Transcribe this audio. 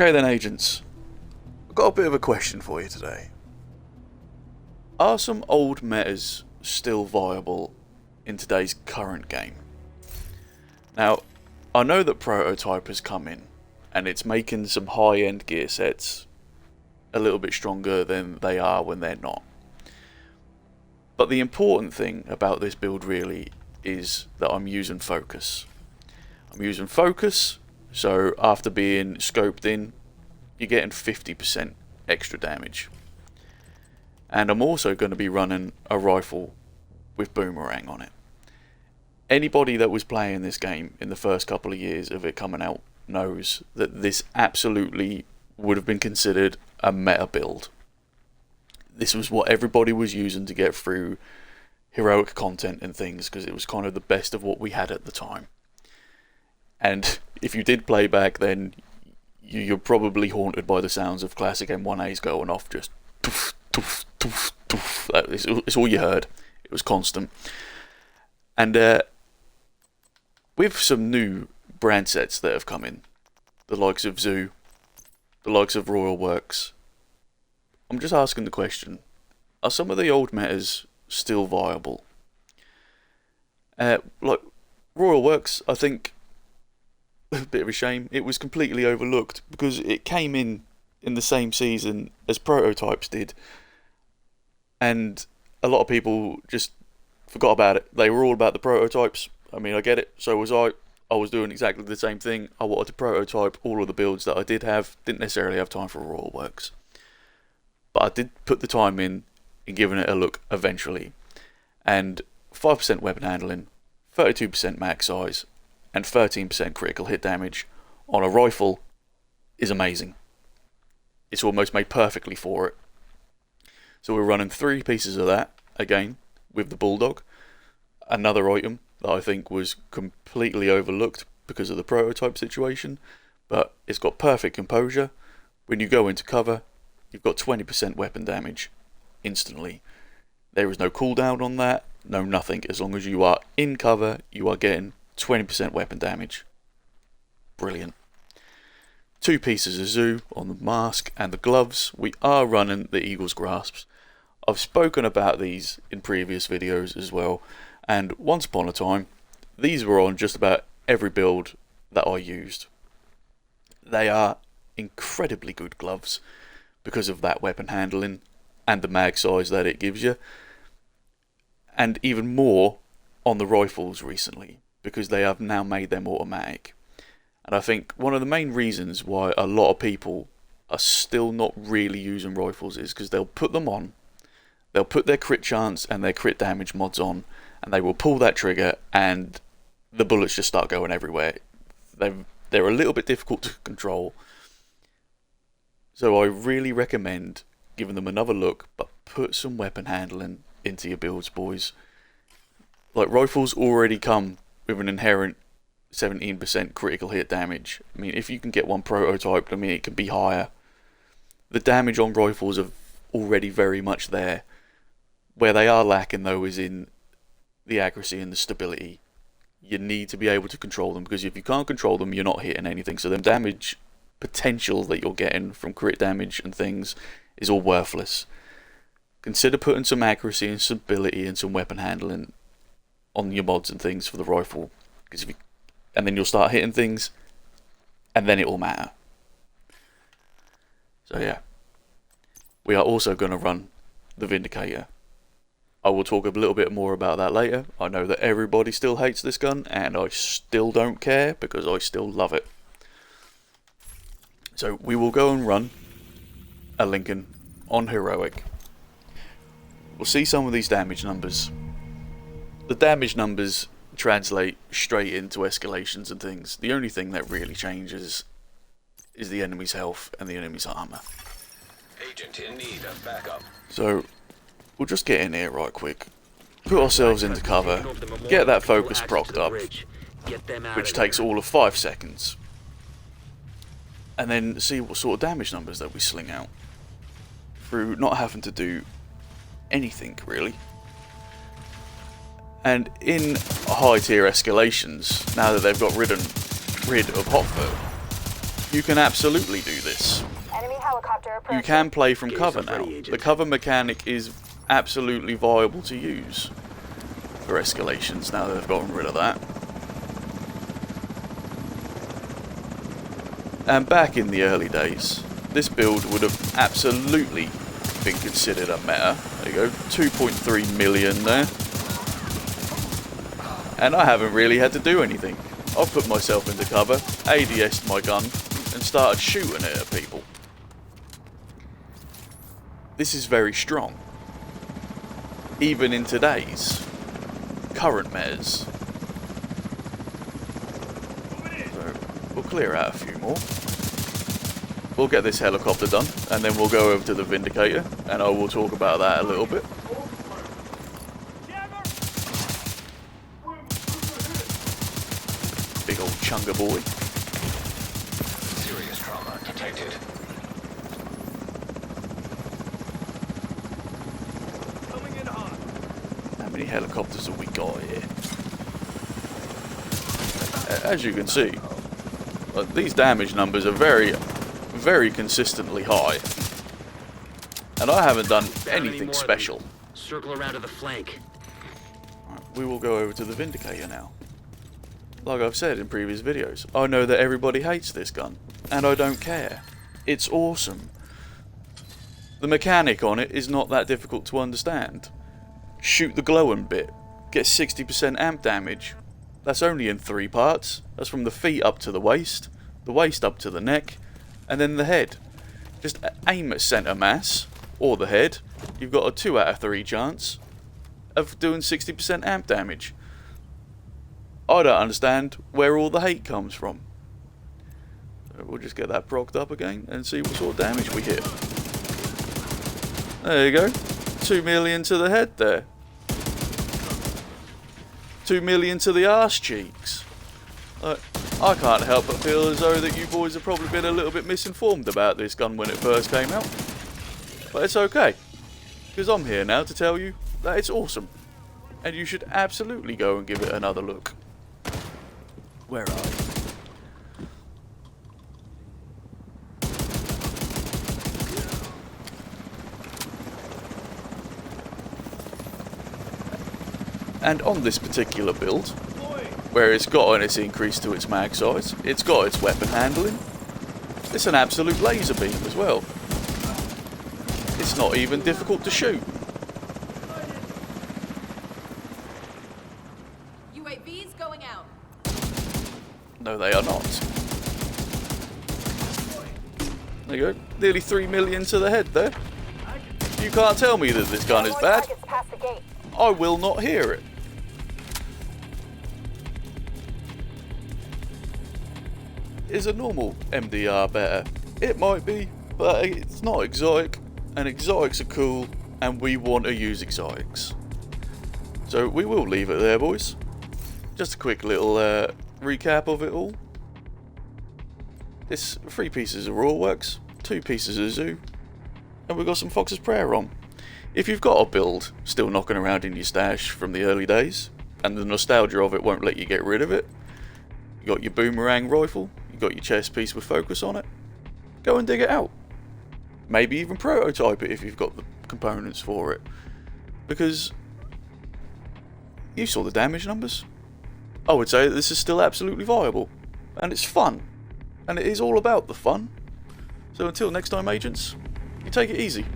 Okay then, agents. I've got a bit of a question for you today. Are some old metas still viable in today's current game? Now, I know that Prototype has come in, and it's making some high-end gear sets a little bit stronger than they are when they're not. But the important thing about this build really is that I'm using focus. I'm using focus, so after being scoped in, you're getting 50% extra damage. And I'm also going to be running a rifle with boomerang on it. Anybody that was playing this game in the first couple of years of it coming out knows that this absolutely would have been considered a meta build. This was what everybody was using to get through heroic content and things, because it was kind of the best of what we had at the time. And if you did play back then, you're probably haunted by the sounds of classic M1As going off, just toof, toof, toof, toof. It's all you heard. It was constant. And with some new brand sets that have come in, the likes of Zoo, the likes of Royal Works, I'm just asking the question, are some of the old metas still viable? Like Royal Works, I think, a bit of a shame, it was completely overlooked because it came in the same season as Prototypes did, and a lot of people just forgot about it. They were all about the Prototypes. I mean, I get it, so was I. I was doing exactly the same thing. I wanted to prototype all of the builds that I did have. Didn't necessarily have time for Royal Works, but I did put the time in giving it a look eventually. And 5% weapon handling, 32% mag size, and 13% critical hit damage on a rifle is amazing. It's almost made perfectly for it. So we're running 3 pieces of that, again, with the Bulldog. Another item that I think was completely overlooked because of the prototype situation, but it's got perfect composure. When you go into cover, you've got 20% weapon damage instantly. There is no cooldown on that, no nothing. As long as you are in cover, you are getting 20% weapon damage. Brilliant. 2 pieces of Zoo on the mask and the gloves. We are running the Eagle's Grasps. I've spoken about these in previous videos as well, and once upon a time, these were on just about every build that I used. They are incredibly good gloves because of that weapon handling and the mag size that it gives you, and even more on the rifles recently because they have now made them automatic. And I think one of the main reasons why a lot of people are still not really using rifles is because they'll put them on, they'll put their crit chance and their crit damage mods on, and they will pull that trigger and the bullets just start going everywhere. They're a little bit difficult to control. So I really recommend giving them another look, but put some weapon handling into your builds, boys. Like, rifles already come with an inherent 17% critical hit damage. I mean, if you can get one prototyped, I mean, it can be higher. The damage on rifles are already very much there. Where they are lacking, though, is in the accuracy and the stability. You need to be able to control them, because if you can't control them, you're not hitting anything. So the damage potential that you're getting from crit damage and things is all worthless. Consider putting some accuracy and stability and some weapon handling on your mods and things for the rifle, because and then you'll start hitting things, and then it will matter. So yeah, we are also going to run the Vindicator. I will talk a little bit more about that later. I know that everybody still hates this gun, and I still don't care because I still love it. So we will go and run a Lincoln on Heroic. We'll see some of these damage numbers. The damage numbers translate straight into escalations and things. The only thing that really changes is the enemy's health and the enemy's armor. Agent in need of backup. So we'll just get in here right quick, put ourselves into cover, get that focus procced up, which takes all of 5 seconds, and then see what sort of damage numbers that we sling out through not having to do anything really. And in high tier escalations, now that they've got rid of Hotfoot, you can absolutely do this. Enemy helicopter approaching. You can play from cover now. ready, Agent. The cover mechanic is absolutely viable to use for escalations now that they've gotten rid of that. And back in the early days, this build would have absolutely been considered a meta. There you go, 2.3 million there. And I haven't really had to do anything. I've put myself into cover, ADS'd my gun, and started shooting it at people. This is very strong. Even in today's current metas. So we'll clear out a few more. We'll get this helicopter done, and then we'll go over to the Vindicator, and I will talk about that a little bit. Big old chunga boy. Serious trauma detected. How many helicopters have we got here? As you can see, these damage numbers are very consistently high. And I haven't done anything special. Circle around to the flank. Right, we will go over to the Vindicator now. Like I've said in previous videos, I know that everybody hates this gun, and I don't care. It's awesome. The mechanic on it is not that difficult to understand. Shoot the glowing bit, get 60% amp damage. That's only in 3 parts. That's from the feet up to the waist up to the neck, and then the head. Just aim at centre mass, or the head. You've got a 2 out of 3 chance of doing 60% amp damage. I don't understand where all the hate comes from. So we'll just get that procced up again and see what sort of damage we hit. There you go. 2 million to the head there. 2 million to the arse cheeks. I can't help but feel as though that you boys have probably been a little bit misinformed about this gun when it first came out. But it's okay, because I'm here now to tell you that it's awesome. And you should absolutely go and give it another look. Where are you? And on this particular build, where it's got its increase to its mag size, it's got its weapon handling, it's an absolute laser beam as well. It's not even difficult to shoot. UAVs going out. No, they are not. There you go. Nearly 3 million to the head there. You can't tell me that this gun is bad. Targets past the gate. I will not hear it. Is a normal MDR better? It might be, but it's not exotic, and exotics are cool, and we want to use exotics. So we will leave it there, boys. Just a quick little recap of it all. This 3 pieces of Raw Works, 2 pieces of Zoo, and we've got some Fox's Prayer on. If you've got a build still knocking around in your stash from the early days, and the nostalgia of it won't let you get rid of it, you got your boomerang rifle, you got your chest piece with focus on it, go and dig it out. Maybe even prototype it if you've got the components for it. Because you saw the damage numbers. I would say that this is still absolutely viable. And it's fun. And it is all about the fun. So until next time, agents, you take it easy.